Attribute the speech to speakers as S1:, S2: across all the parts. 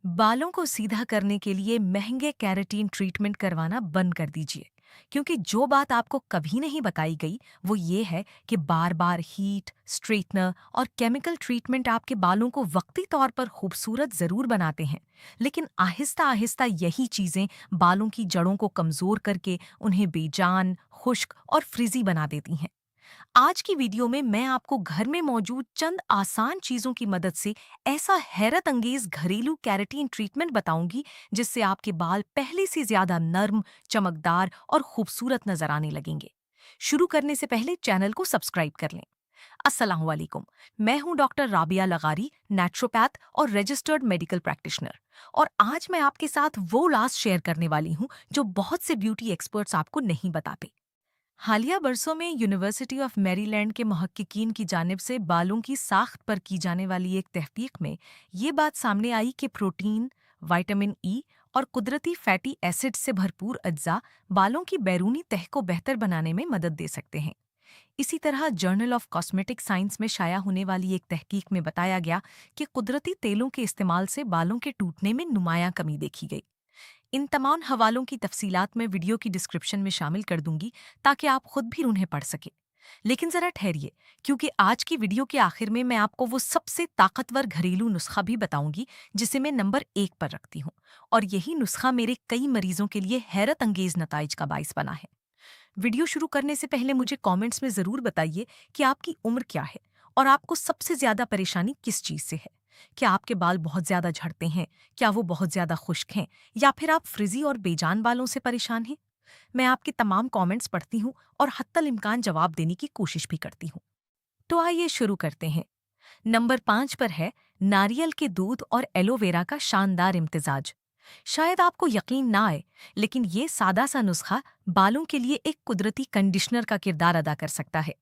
S1: बालों को सीधा करने के लिए महंगे केराटिन ट्रीटमेंट करवाना बंद कर दीजिए, क्योंकि जो बात आपको कभी नहीं बताई गई वो ये है कि बार बार हीट, स्ट्रेटनर और केमिकल ट्रीटमेंट आपके बालों को वक्ती तौर पर खूबसूरत जरूर बनाते हैं, लेकिन आहिस्ता आहिस्ता यही चीजें बालों की जड़ों को कमजोर करके उन्हें बेजान, खुश्क और फ्रिजी बना देती हैं। आज की वीडियो में मैं आपको घर में मौजूद चंद आसान चीजों की मदद से ऐसा हैरत अंगेज घरेलू कैरेटीन ट्रीटमेंट बताऊंगी जिससे आपके बाल पहले से ज्यादा नर्म, चमकदार और खूबसूरत नजर आने लगेंगे। शुरू करने से पहले चैनल को सब्सक्राइब कर लें। अस्सलाम वालेकुम। मैं हूं डॉक्टर राबिया लगारी, नेचुरोपैथ और रजिस्टर्ड मेडिकल प्रैक्टिशनर, और आज मैं आपके साथ वो राज शेयर करने वाली हूं जो बहुत से ब्यूटी एक्सपर्ट्स आपको नहीं बताते। हालिया बरसों में यूनिवर्सिटी ऑफ मैरीलैंड के महक्कीकीन की जानिब से बालों की साख्त पर की जाने वाली एक तहकीक में ये बात सामने आई कि प्रोटीन, विटामिन ई और कुदरती फैटी एसिड से भरपूर अज्जा बालों की बैरूनी तह को बेहतर बनाने में मदद दे सकते हैं। इसी तरह जर्नल ऑफ कॉस्मेटिक साइंस में शाया होने वाली एक तहकीक में बताया गया कि कुदरती तेलों के इस्तेमाल से बालों के टूटने में नुमायां कमी देखी गई। इन तमाम हवालों की तफसीलात मैं वीडियो की डिस्क्रिप्शन में शामिल कर दूंगी ताकि आप खुद भी उन्हें पढ़ सके। लेकिन जरा ठहरिए, क्योंकि आज की वीडियो के आखिर में मैं आपको वो सबसे ताकतवर घरेलू नुस्खा भी बताऊंगी जिसे मैं नंबर 1 पर रखती हूँ, और यही नुस्खा मेरे कई मरीजों के लिए हैरत अंगेज नताइज का बाइस बना है। वीडियो शुरू करने से पहले मुझे कमेंट्स में जरूर बताइए कि आपकी उम्र क्या है और आपको सबसे ज्यादा परेशानी किस चीज से है। क्या आपके बाल बहुत ज्यादा झड़ते हैं? क्या वो बहुत ज्यादा खुश्क हैं? या फिर आप फ्रिजी और बेजान बालों से परेशान हैं? मैं आपके तमाम कमेंट्स पढ़ती हूँ और हत्तल इम्कान जवाब देने की कोशिश भी करती हूँ। तो आइए शुरू करते हैं। नंबर 5 पर है नारियल के दूध और एलोवेरा का शानदार इम्तिजाज। शायद आपको यकीन ना आए, लेकिन ये सादा सा नुस्खा बालों के लिए एक कुदरती कंडीशनर का किरदार अदा कर सकता है।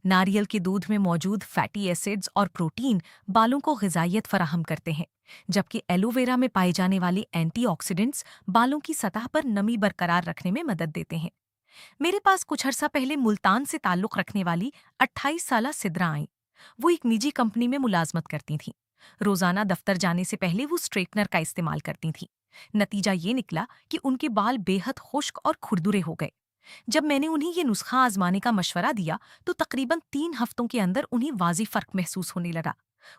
S1: नारियल के दूध में मौजूद फैटी एसिड्स और प्रोटीन बालों को ग़िज़ाइयत फराहम करते हैं, जबकि एलोवेरा में पाए जाने वाले एंटीऑक्सीडेंट्स बालों की सतह पर नमी बरकरार रखने में मदद देते हैं। मेरे पास कुछ अरसा पहले मुल्तान से ताल्लुक़ रखने वाली 28 साला सिद्रा आईं। वो एक निजी कंपनी में मुलाजमत करती थीं। रोजाना दफ्तर जाने से पहले वो स्ट्रेटनर का इस्तेमाल करती थीं। नतीजा ये निकला कि उनके बाल बेहद खुश्क और खुरदुरे हो गए। जब मैंने उन्हें ये नुस्खा आजमाने का मशवरा दिया तो तकरीबन 3 हफ्तों के अंदर उन्हें वाज़ी फर्क महसूस होने लगा।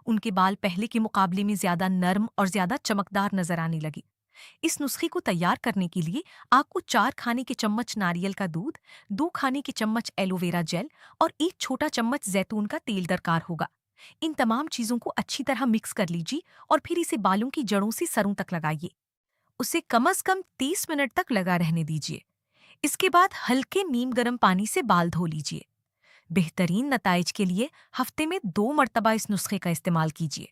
S1: उनके बाल पहले के मुकाबले में ज्यादा नर्म और ज्यादा चमकदार नजर आने लगे। इस नुस्खे को तैयार करने के लिए आपको 4 खाने के चम्मच नारियल का दूध, 2 खाने के चम्मच एलोवेरा जेल और 1 छोटा चम्मच जैतून का तेल दरकार होगा। इन तमाम चीजों को अच्छी तरह मिक्स कर लीजिए और फिर इसे बालों की जड़ों से सरों तक लगाइए। उसे कम से कम 30 मिनट तक लगा रहने दीजिए। इसके बाद हल्के नीम गर्म पानी से बाल धो लीजिए। बेहतरीन नताइज के लिए हफ्ते में 2 मरतबा इस नुस्खे का इस्तेमाल कीजिए।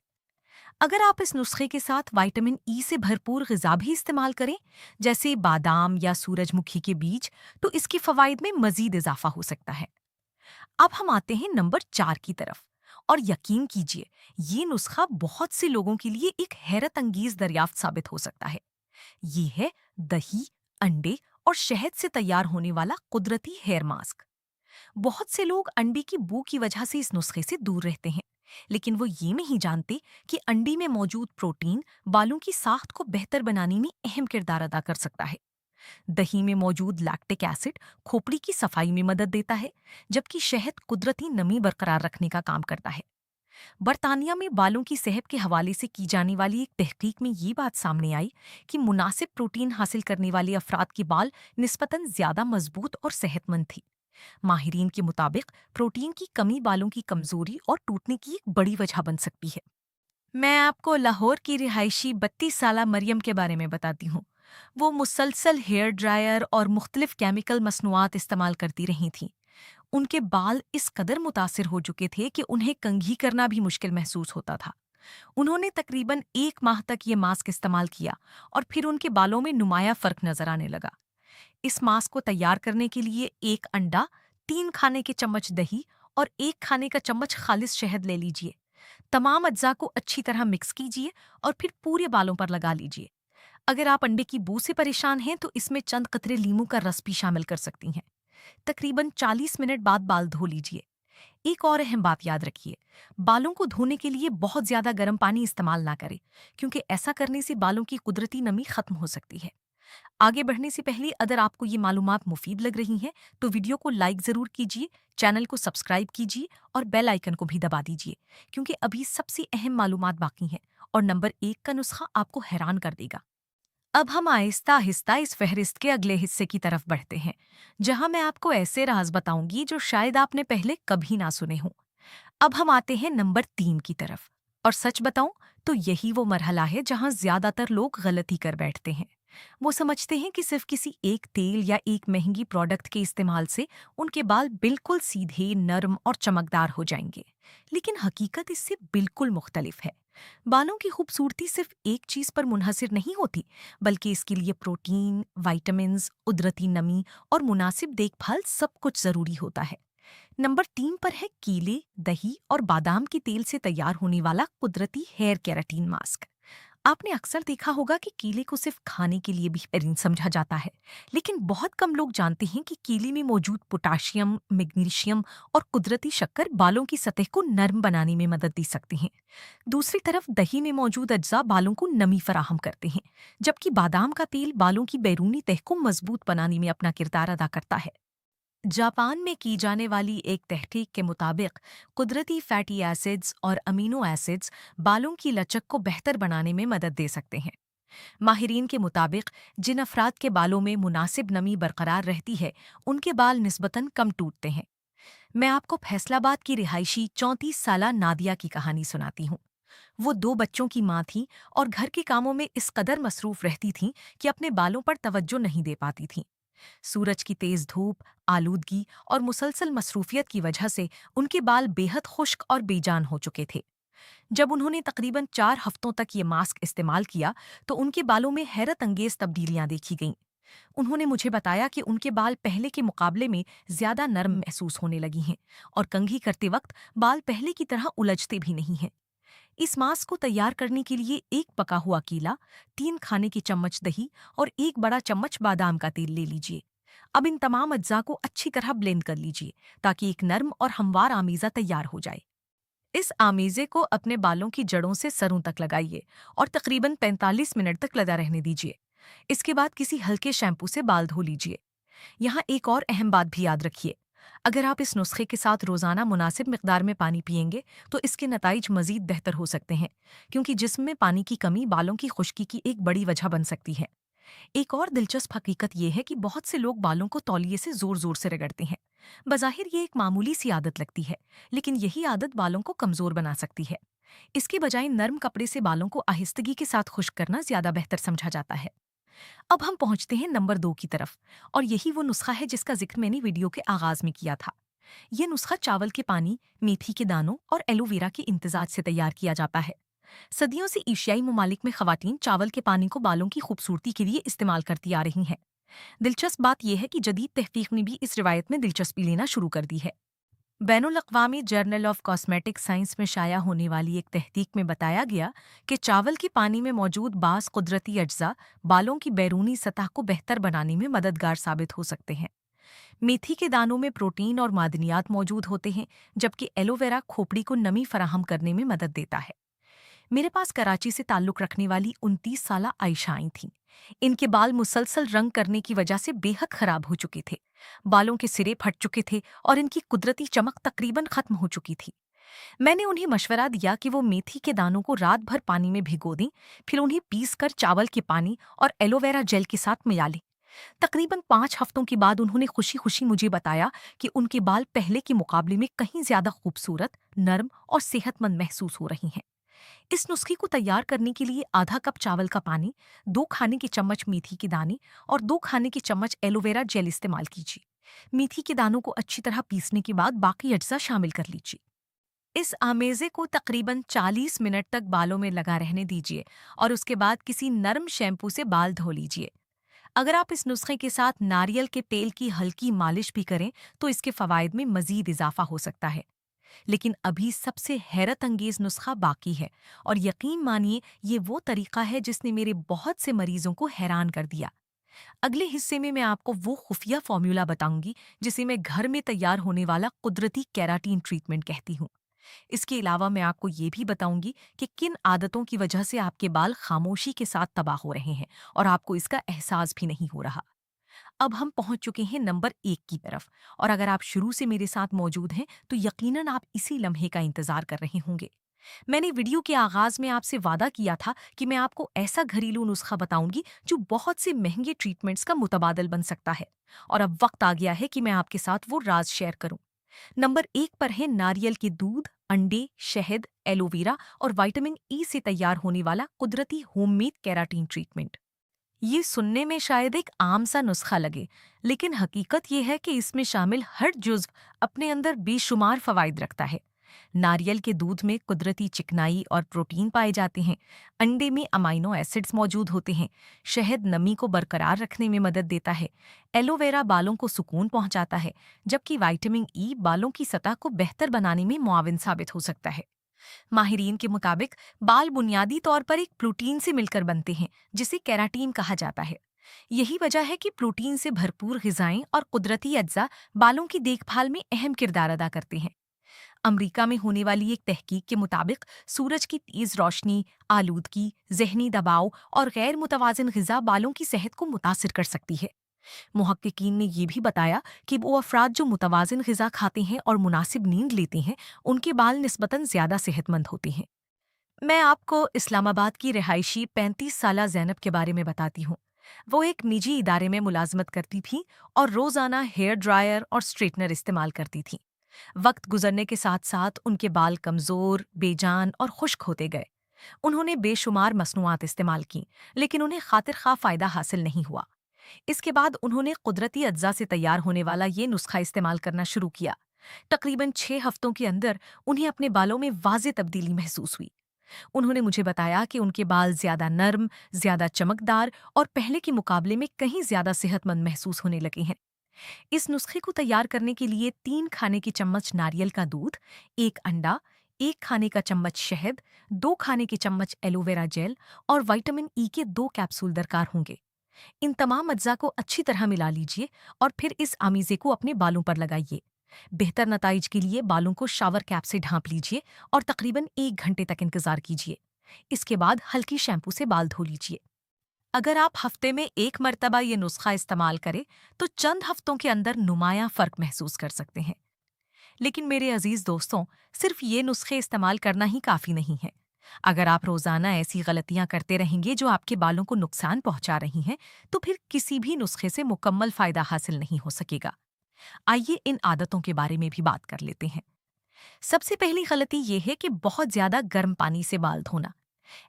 S1: अगर आप इस नुस्खे के साथ विटामिन ई से भरपूर ग़िज़ा भी इस्तेमाल करें, जैसे बादाम या सूरजमुखी के बीज, तो इसके फ़वाइद में मज़ीद इजाफा हो सकता है। अब हम आते हैं नंबर 4 की तरफ, और यकीन कीजिए, ये नुस्खा बहुत से लोगों के लिए एक हैरत अंगेज दरियाफ्त साबित हो सकता है। ये है दही, अंडे और शहद से तैयार होने वाला कुदरती हेयर मास्क। बहुत से लोग अंडे की बू की वजह से इस नुस्खे से दूर रहते हैं, लेकिन वो ये नहीं जानते कि अंडे में मौजूद प्रोटीन बालों की साख्त को बेहतर बनाने में अहम किरदार अदा कर सकता है। दही में मौजूद लैक्टिक एसिड खोपड़ी की सफाई में मदद देता है, जबकि शहद कुदरती नमी बरकरार रखने का काम करता है। बर्तानिया में बालों की सेहत के हवाले से की जाने वाली एक तहकीक में ये बात सामने आई कि मुनासिब प्रोटीन हासिल करने वाले अफराद के बाल निस्बतन ज्यादा मजबूत और सेहतमंद थी। माहिरीन के मुताबिक प्रोटीन की कमी बालों की कमजोरी और टूटने की एक बड़ी वजह बन सकती है। मैं आपको लाहौर की रिहायशी 32 साला मरियम के बारे में बताती हूँ। वो मुसलसल हेयर ड्रायर और मुख्तलिफ केमिकल मसनूआत इस्तेमाल करती रही थीं। उनके बाल इस कदर मुतासिर हो चुके थे कि उन्हें कंघी करना भी मुश्किल महसूस होता था। उन्होंने तकरीबन 1 माह तक ये मास्क इस्तेमाल किया और फिर उनके बालों में नुमाया फर्क नजर आने लगा। इस मास्क को तैयार करने के लिए 1 अंडा, 3 खाने के चम्मच दही और 1 खाने का चम्मच खालिस शहद ले लीजिए। तमाम अज्जा को अच्छी तरह मिक्स कीजिए और फिर पूरे बालों पर लगा लीजिए। अगर आप अंडे की बू से परेशान हैं तो इसमें चंद कतरे लीमू का रस भी शामिल कर सकती हैं। तकरीबन 40 मिनट बाद बाल धो लीजिए। एक और अहम बात याद रखिए, बालों को धोने के लिए बहुत ज्यादा गर्म पानी इस्तेमाल ना करें, क्योंकि ऐसा करने से बालों की कुदरती नमी खत्म हो सकती है। आगे बढ़ने से पहले अगर आपको ये मालूमात मुफीद लग रही हैं, तो वीडियो को लाइक जरूर कीजिए, चैनल को सब्सक्राइब कीजिए और बेल आइकन को भी दबा दीजिए, क्योंकि अभी सबसे अहम मालूमात बाकी हैं और नंबर 1 का नुस्खा आपको हैरान कर देगा। अब हम आहिस्ता आहिस्ता इस फहरिस्त के अगले हिस्से की तरफ बढ़ते हैं, जहां मैं आपको ऐसे राज बताऊंगी जो शायद आपने पहले कभी ना सुने हों। अब हम आते हैं नंबर 3 की तरफ। और सच बताऊं तो यही वो मरहला है जहां ज्यादातर लोग गलती कर बैठते हैं। वो समझते हैं कि सिर्फ किसी एक तेल या एक महंगी प्रोडक्ट के इस्तेमाल से उनके बाल बिल्कुल सीधे, नरम और चमकदार हो जाएंगे। लेकिन हकीकत इससे बिल्कुल मुख्तलिफ है। बालों की खूबसूरती सिर्फ एक चीज पर मुनहसिर नहीं होती, बल्कि इसके लिए प्रोटीन, विटामिन्स, कुदरती नमी और मुनासिब देखभाल सब कुछ जरूरी होता है। नंबर 3 पर है कीले, दही और बादाम के तेल से तैयार होने वाला कुदरती हेयर केराटिन मास्क। आपने अक्सर देखा होगा कि कीले को सिर्फ खाने के लिए भी बेहतरीन समझा जाता है, लेकिन बहुत कम लोग जानते हैं कि कीले में मौजूद पोटाशियम, मैग्नीशियम और कुदरती शक्कर बालों की सतह को नरम बनाने में मदद दे सकते हैं। दूसरी तरफ दही में मौजूद अज्जा बालों को नमी फराहम करते हैं, जबकि बादाम का तेल बालों की बैरूनी तह को मजबूत बनाने में अपना किरदार अदा करता है। जापान में की जाने वाली एक तहकीक के मुताबिक कुदरती फैटी एसिड्स और अमीनो एसिड्स बालों की लचक को बेहतर बनाने में मदद दे सकते हैं। माहिरीन के मुताबिक जिन अफराद के बालों में मुनासिब नमी बरकरार रहती है, उनके बाल निस्बतन कम टूटते हैं। मैं आपको फैसलाबाद की रिहायशी 34 साला नादिया की कहानी सुनाती हूँ। वो 2 बच्चों की माँ थी और घर के कामों में इस कदर मसरूफ रहती थीं कि अपने बालों पर तवज्जो नहीं दे पाती थीं। सूरज की तेज धूप, आलूदगी और मुसलसल मसरूफियत की वजह से उनके बाल बेहद खुश्क और बेजान हो चुके थे। जब उन्होंने तकरीबन 4 हफ्तों तक ये मास्क इस्तेमाल किया, तो उनके बालों में हैरत अंगेज तब्दीलियां देखी गईं। उन्होंने मुझे बताया कि उनके बाल पहले के मुकाबले में ज्यादा नरम महसूस होने लगी हैं और कंघी करते वक्त बाल पहले की तरह उलझते भी नहीं हैं। इस मास्क को तैयार करने के लिए एक पका हुआ कीला, 3 खाने की चम्मच दही और 1 बड़ा चम्मच बादाम का तेल ले लीजिए। अब इन तमाम अज्जा को अच्छी तरह ब्लेंड कर लीजिए, ताकि एक नरम और हमवार आमीज़ा तैयार हो जाए। इस आमीज़े को अपने बालों की जड़ों से सरों तक लगाइए और तकरीबन 45 मिनट तक लगा रहने दीजिए। इसके बाद किसी हल्के शैम्पू से बाल धो लीजिए। यहाँ एक और अहम बात भी याद रखिए, अगर आप इस नुस्खे के साथ रोजाना मुनासिब मिकदार में पानी पिएंगे, तो इसके नताइज मजीद बेहतर हो सकते हैं, क्योंकि जिस्म में पानी की कमी बालों की खुश्की की एक बड़ी वजह बन सकती है। एक और दिलचस्प हकीकत यह है कि बहुत से लोग बालों को तौलिए से जोर जोर से रगड़ते हैं। बज़ाहिर ये एक मामूली सी आदत लगती है, लेकिन यही आदत बालों को कमजोर बना सकती है। इसके बजाय नर्म कपड़े से बालों को आहिस्तगी के साथ खुश्क करना ज्यादा बेहतर समझा जाता है। अब हम पहुंचते हैं नंबर 2 की तरफ, और यही वो नुस्खा है जिसका जिक्र मैंने वीडियो के आगाज में किया था। ये नुस्खा चावल के पानी, मेथी के दानों और एलोवेरा के इम्तिजाज से तैयार किया जाता है। सदियों से एशियाई ममालिक में खवातीन चावल के पानी को बालों की खूबसूरती के लिए इस्तेमाल करती आ रही हैं। दिलचस्प बात यह है कि जदीद तहकीक ने भी इस रिवायत में दिलचस्पी लेना शुरू कर दी है। बैनुल अक़वामी जर्नल ऑफ कॉस्मेटिक साइंस में शाया होने वाली एक तहकीक में बताया गया कि चावल के पानी में मौजूद बास कुदरती अज्जा बालों की बैरूनी सतह को बेहतर बनाने में मददगार साबित हो सकते हैं। मेथी के दानों में प्रोटीन और मादनियात मौजूद होते हैं, जबकि एलोवेरा खोपड़ी को नमी फराहम करने में मदद देता है। मेरे पास कराची से ताल्लुक रखने वाली 29 साला आयशा आई थीं। इनके बाल मुसलसल रंग करने की वजह से बेहद खराब हो चुके थे। बालों के सिरे फट चुके थे और इनकी कुदरती चमक तकरीबन खत्म हो चुकी थी। मैंने उन्हें मशवरा दिया कि वो मेथी के दानों को रात भर पानी में भिगो दें, फिर उन्हें पीस कर चावल के पानी और एलोवेरा जेल के साथ मिला लें। तकरीबन 5 हफ्तों के बाद उन्होंने खुशी खुशी मुझे बताया कि उनके बाल पहले के मुकाबले में कहीं ज्यादा खूबसूरत, नरम और सेहतमंद महसूस हो रही हैं। इस नुस्खे को तैयार करने के लिए आधा कप चावल का पानी, 2 खाने के चम्मच मेथी के दाने और 2 खाने के चम्मच एलोवेरा जेल इस्तेमाल कीजिए। मेथी के दानों को अच्छी तरह पीसने के बाद बाकी अज्जा शामिल कर लीजिए। इस आमेज़े को तकरीबन 40 मिनट तक बालों में लगा रहने दीजिए और उसके बाद किसी नरम शैम्पू से बाल धो लीजिए। अगर आप इस नुस्खे के साथ नारियल के तेल की हल्की मालिश भी करें, तो इसके फवायद में मजीद इजाफा हो सकता है। लेकिन अभी सबसे हैरत अंगेज नुस्खा बाकी है, और यकीन मानिए ये वो तरीका है जिसने मेरे बहुत से मरीजों को हैरान कर दिया। अगले हिस्से में मैं आपको वो खुफिया फॉर्मूला बताऊंगी जिसे मैं घर में तैयार होने वाला कुदरती केराटीन ट्रीटमेंट कहती हूँ। इसके अलावा मैं आपको ये भी बताऊंगी कि किन आदतों की वजह से आपके बाल खामोशी के साथ तबाह हो रहे हैं और आपको इसका एहसास भी नहीं हो रहा। अब हम पहुंच चुके हैं नंबर 1 की तरफ, और अगर आप शुरू से मेरे साथ मौजूद हैं तो यकीनन आप इसी लम्हे का इंतजार कर रहे होंगे। मैंने वीडियो के आगाज में आपसे वादा किया था कि मैं आपको ऐसा घरेलू नुस्खा बताऊंगी जो बहुत से महंगे ट्रीटमेंट्स का मुतबादल बन सकता है, और अब वक्त आ गया है कि मैं आपके साथ वो राज शेयर करूं। नंबर 1 पर है नारियल के दूध, अंडे, शहद, एलोवेरा और विटामिन ई से तैयार होने वाला कुदरती होममेड केराटीन ट्रीटमेंट। ये सुनने में शायद एक आम सा नुस्खा लगे, लेकिन हकीकत ये है कि इसमें शामिल हर जुज्व अपने अंदर बेशुमार फवाइद रखता है। नारियल के दूध में कुदरती चिकनाई और प्रोटीन पाए जाते हैं, अंडे में अमाइनो एसिड्स मौजूद होते हैं, शहद नमी को बरकरार रखने में मदद देता है, एलोवेरा बालों को सुकून पहुंचाता है, जबकि विटामिन ई बालों की सतह को बेहतर बनाने में मुआविन साबित हो सकता है। माहिरीन के मुताबिक बाल बुनियादी तौर पर एक प्रोटीन से मिलकर बनते हैं जिसे केराटीन कहा जाता है। यही वजह है कि प्रोटीन से भरपूर ग़िज़ाएं और कुदरती अज्जा बालों की देखभाल में अहम किरदार अदा करते हैं। अमरीका में होने वाली एक तहकीक के मुताबिक सूरज की तेज रोशनी, आलूदगी, जहनी दबाव और गैर मुतवाजिन ग़िज़ा बालों की सेहत को मुतासिर कर सकती है। मुहक्किकीन ने यह भी बताया कि वो अफराद जो मुतवाजिन ग़िज़ा खाते हैं और मुनासिब नींद लेते हैं, उनके बाल निस्बतन ज़्यादा सेहतमंद होते हैं। मैं आपको इस्लामाबाद की रिहायशी 35 साला ज़ैनब के बारे में बताती हूँ। वो एक निजी इदारे में मुलाजमत करती थीं और रोज़ाना हेयर ड्रायर और स्ट्रेटनर इस्तेमाल करती थीं। वक्त गुजरने के साथ साथ उनके बाल कमज़ोर, बेजान और खुश्क होते गए। उन्होंने बेशुमार मसनूआत इस्तेमाल की, लेकिन उन्हें खातिर खा फ़ायदा हासिल नहीं हुआ। इसके बाद उन्होंने कुदरती अज्जा से तैयार होने वाला ये नुस्खा इस्तेमाल करना शुरू किया। तकरीबन 6 हफ्तों के अंदर उन्हें अपने बालों में वाज़ेह तब्दीली महसूस हुई। उन्होंने मुझे बताया कि उनके बाल ज़्यादा नर्म, ज़्यादा चमकदार और पहले के मुकाबले में कहीं ज़्यादा सेहतमंद महसूस होने लगे हैं। इस नुस्खे को तैयार करने के लिए 3 खाने की चम्मच नारियल का दूध, 1 अंडा, 1 खाने का चम्मच शहद, 2 खाने की चम्मच एलोवेरा जेल और विटामिन ई के 2 कैप्सूल दरकार होंगे। इन तमाम अज्जा को अच्छी तरह मिला लीजिए और फिर इस आमीज़े को अपने बालों पर लगाइए। बेहतर नताइज के लिए बालों को शावर कैप से ढांप लीजिए और तकरीबन 1 घंटे तक इंतजार कीजिए। इसके बाद हल्की शैम्पू से बाल धो लीजिए। अगर आप हफ्ते में 1 मरतबा ये नुस्खा इस्तेमाल करें तो चंद हफ्तों के अंदर नुमायां फ़र्क महसूस कर सकते हैं। लेकिन मेरे अजीज दोस्तों, सिर्फ ये नुस्खे इस्तेमाल करना ही काफ़ी नहीं है। अगर आप रोज़ाना ऐसी गलतियां करते रहेंगे जो आपके बालों को नुकसान पहुंचा रही हैं, तो फिर किसी भी नुस्खे से मुकम्मल फ़ायदा हासिल नहीं हो सकेगा। आइए इन आदतों के बारे में भी बात कर लेते हैं। सबसे पहली गलती यह है कि बहुत ज्यादा गर्म पानी से बाल धोना।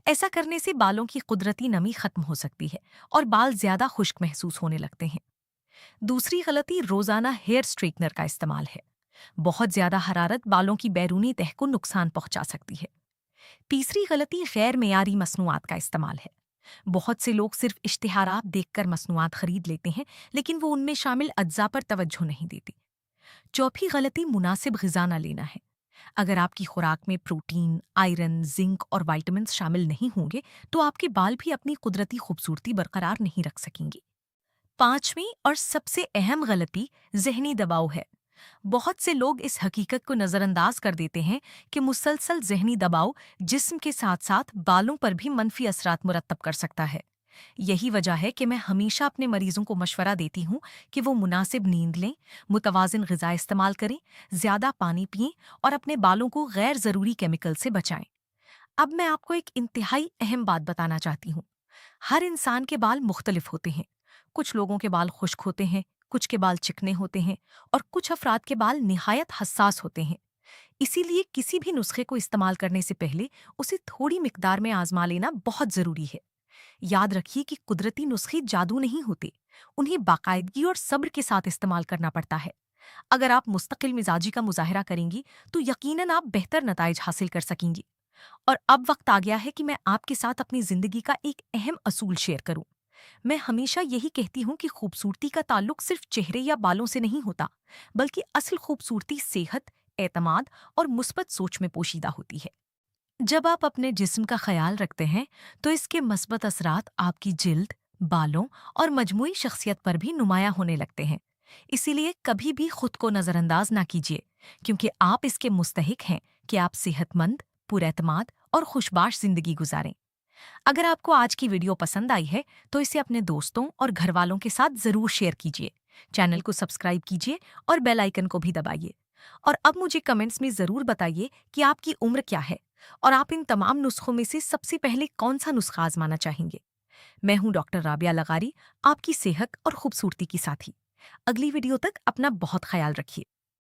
S1: ऐसा करने से बालों की कुदरती नमी खत्म हो सकती है और बाल ज्यादा खुश्क महसूस होने लगते हैं। दूसरी गलती रोजाना हेयर स्ट्रेटनर का इस्तेमाल है। बहुत ज्यादा हरारत बालों की बैरूनी तह को नुकसान पहुंचा सकती है। तीसरी गलती गैर मेयारी मसनूआत का इस्तेमाल है। बहुत से लोग सिर्फ इश्तिहारात देखकर मसनूआत खरीद लेते हैं, लेकिन वो उनमें शामिल अज्जा पर तवज्जो नहीं देते। चौथी गलती मुनासिब ग़िज़ा न लेना है। अगर आपकी खुराक में प्रोटीन, आयरन, जिंक और विटामिन्स शामिल नहीं होंगे, तो आपके बाल भी अपनी कुदरती खूबसूरती बरकरार नहीं रख सकेंगे। पांचवी और सबसे अहम गलती ज़हनी दबाव है। बहुत से लोग इस हकीकत को नज़रअंदाज कर देते हैं कि मुसलसल ज़हनी दबाव जिस्म के साथ साथ बालों पर भी मनफी असरात मुरतब कर सकता है। यही वजह है कि मैं हमेशा अपने मरीजों को मशवरा देती हूँ कि वो मुनासिब नींद लें, मुतवाज़िन ग़िज़ा इस्तेमाल करें, ज़्यादा पानी पिएं और अपने बालों को गैर ज़रूरी केमिकल से बचाएं। अब मैं आपको एक इंतहाई अहम बात बताना चाहती हूँ। हर इंसान के बाल मुख्तलिफ होते हैं। कुछ लोगों के बाल खुश्क होते हैं, कुछ के बाल चिकने होते हैं और कुछ अफराद के बाल निहायत हसास होते हैं। इसीलिए किसी भी नुस्खे को इस्तेमाल करने से पहले उसे थोड़ी मिकदार में आजमा लेना बहुत ज़रूरी है। याद रखिए कि कुदरती नुस्खे जादू नहीं होते, उन्हें बाकायदगी और सब्र के साथ इस्तेमाल करना पड़ता है। अगर आप मुस्तकिल मिजाजी का मुजाहरा करेंगी तो यकीनन आप बेहतर नताइज हासिल कर सकेंगी। और अब वक्त आ गया है कि मैं आपके साथ अपनी जिंदगी का एक अहम असूल शेयर करूं। मैं हमेशा यही कहती हूं कि खूबसूरती का ताल्लुक सिर्फ चेहरे या बालों से नहीं होता, बल्कि असल खूबसूरती सेहत, एतमाद और मुस्बत सोच में पोशीदा होती है। जब आप अपने जिस्म का ख्याल रखते हैं तो इसके मस्बत असरात आपकी जिल्द, बालों और मजमूई शख्सियत पर भी नुमायां होने लगते हैं। इसीलिए कभी भी खुद को नजरअंदाज ना कीजिए, क्योंकि आप इसके मुस्तहिक हैं कि आप सेहतमंद, पुरएतमाद और खुशबाश जिंदगी गुजारें। अगर आपको आज की वीडियो पसंद आई है तो इसे अपने दोस्तों और घर वालों के साथ जरूर शेयर कीजिए। चैनल को सब्सक्राइब कीजिए और बेल आइकन को भी दबाइए। और अब मुझे कमेंट्स में जरूर बताइए कि आपकी उम्र क्या है और आप इन तमाम नुस्खों में से सबसे पहले कौन सा नुस्खा आजमाना चाहेंगे। मैं हूं डॉक्टर राबिया लगारी, आपकी सेहत और खूबसूरती की साथी। अगली वीडियो तक अपना बहुत ख्याल रखिए।